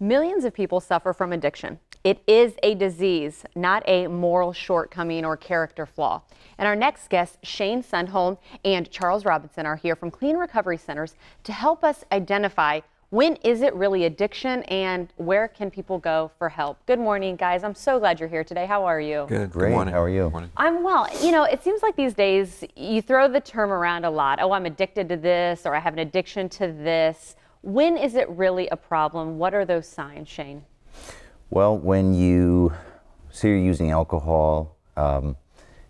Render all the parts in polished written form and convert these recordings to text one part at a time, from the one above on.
Millions of people suffer from addiction. It is a disease, not a moral shortcoming or character flaw. And our next guests, Shane Sundholm and Charles Robinson, are here from Clean Recovery Centers to help us identify when is it really addiction and where can people go for help. Good morning, guys. I'm so glad you're here today. How are you? Good. Great. Good morning. How are you? Morning. I'm well. You know, it seems like these days you throw the term around a lot. Oh, I'm addicted to this, or I have an addiction to this. When is it really a problem? What are those signs, Shane? Well, when you say you're using alcohol,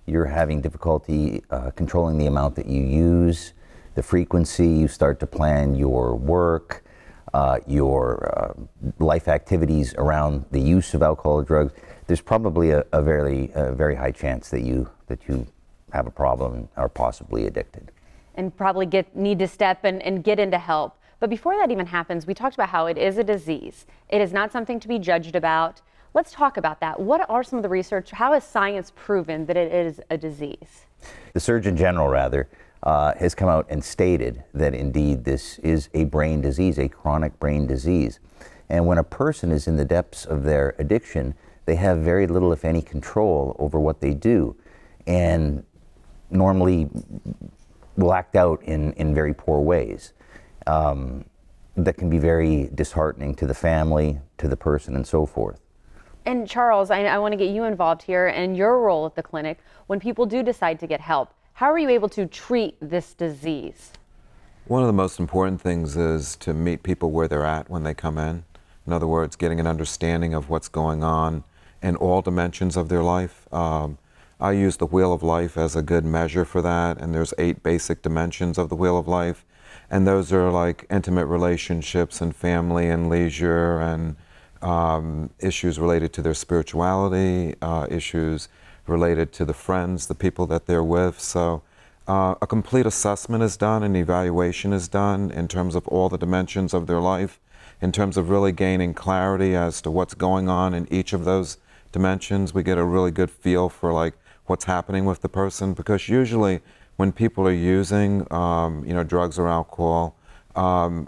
you're having difficulty controlling the amount that you use, the frequency, you start to plan your work, your life activities around the use of alcohol or drugs, there's probably a very high chance that you have a problem and are possibly addicted. And probably need to step and get into help. But before that even happens, we talked about how it is a disease. It is not something to be judged about. Let's talk about that. What are some of the research? How has science proven that it is a disease? The Surgeon General, rather, has come out and stated that indeed this is a brain disease, a chronic brain disease. And when a person is in the depths of their addiction, they have very little, if any, control over what they do, and normally will act out in very poor ways. That can be very disheartening to the family, to the person, and so forth. And Charles, I want to get you involved here and your role at the clinic. When people do decide to get help, how are you able to treat this disease? One of the most important things is to meet people where they're at when they come in. In other words, getting an understanding of what's going on in all dimensions of their life. I use the Wheel of Life as a good measure for that, and there's 8 basic dimensions of the Wheel of Life. And those are like intimate relationships and family and leisure and issues related to their spirituality, issues related to the friends, the people that they're with. So a complete assessment is done, an evaluation is done in terms of all the dimensions of their life, in terms of really gaining clarity as to what's going on in each of those dimensions. We get a really good feel for like what's happening with the person, because usually when people are using drugs or alcohol,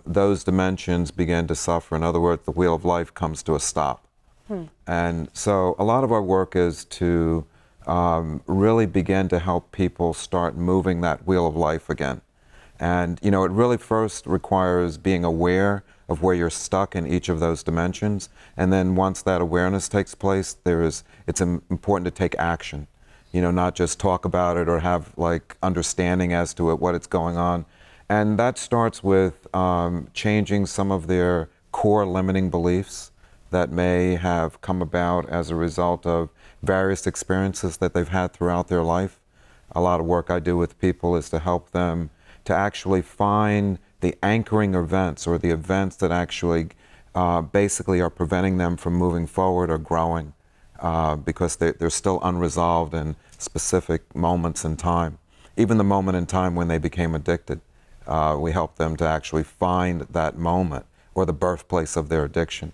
those dimensions begin to suffer. In other words, the Wheel of Life comes to a stop. And so a lot of our work is to really begin to help people start moving that Wheel of Life again. And it really first requires being aware of where you're stuck in each of those dimensions. And then once that awareness takes place, it's important to take action. Not just talk about it or have like understanding as to what it's going on. And that starts with changing some of their core limiting beliefs that may have come about as a result of various experiences that they've had throughout their life. A lot of work I do with people is to help them to actually find the anchoring events, or the events that actually basically are preventing them from moving forward or growing. Because they're still unresolved in specific moments in time. Even the moment in time when they became addicted, we help them to actually find that moment or the birthplace of their addiction.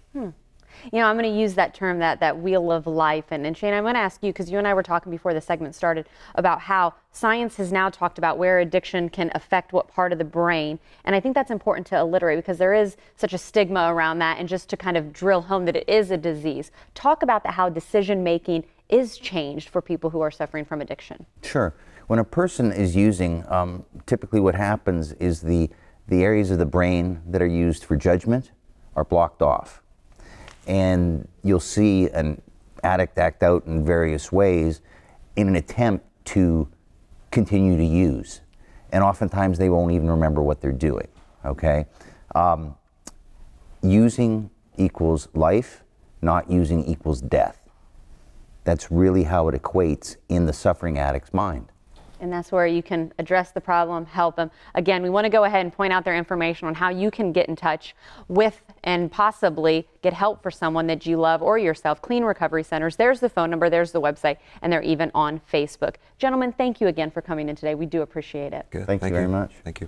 I'm going to use that term, that Wheel of Life. And Shane, I'm going to ask you, because you and I were talking before the segment started about how science has now talked about where addiction can affect what part of the brain. And I think that's important to alliterate, because there is such a stigma around that, and just to kind of drill home that it is a disease. Talk about how decision making is changed for people who are suffering from addiction. Sure. When a person is using, typically what happens is the areas of the brain that are used for judgment are blocked off. And you'll see an addict act out in various ways in an attempt to continue to use. And oftentimes they won't even remember what they're doing, okay? Using equals life, not using equals death. That's really how it equates in the suffering addict's mind. And that's where you can address the problem, help them. Again, we want to go ahead and point out their information on how you can get in touch with and possibly get help for someone that you love or yourself. Clean Recovery Centers. There's the phone number, there's the website, and they're even on Facebook. Gentlemen, thank you again for coming in today. We do appreciate it. Good. Thank you very much. Thank you.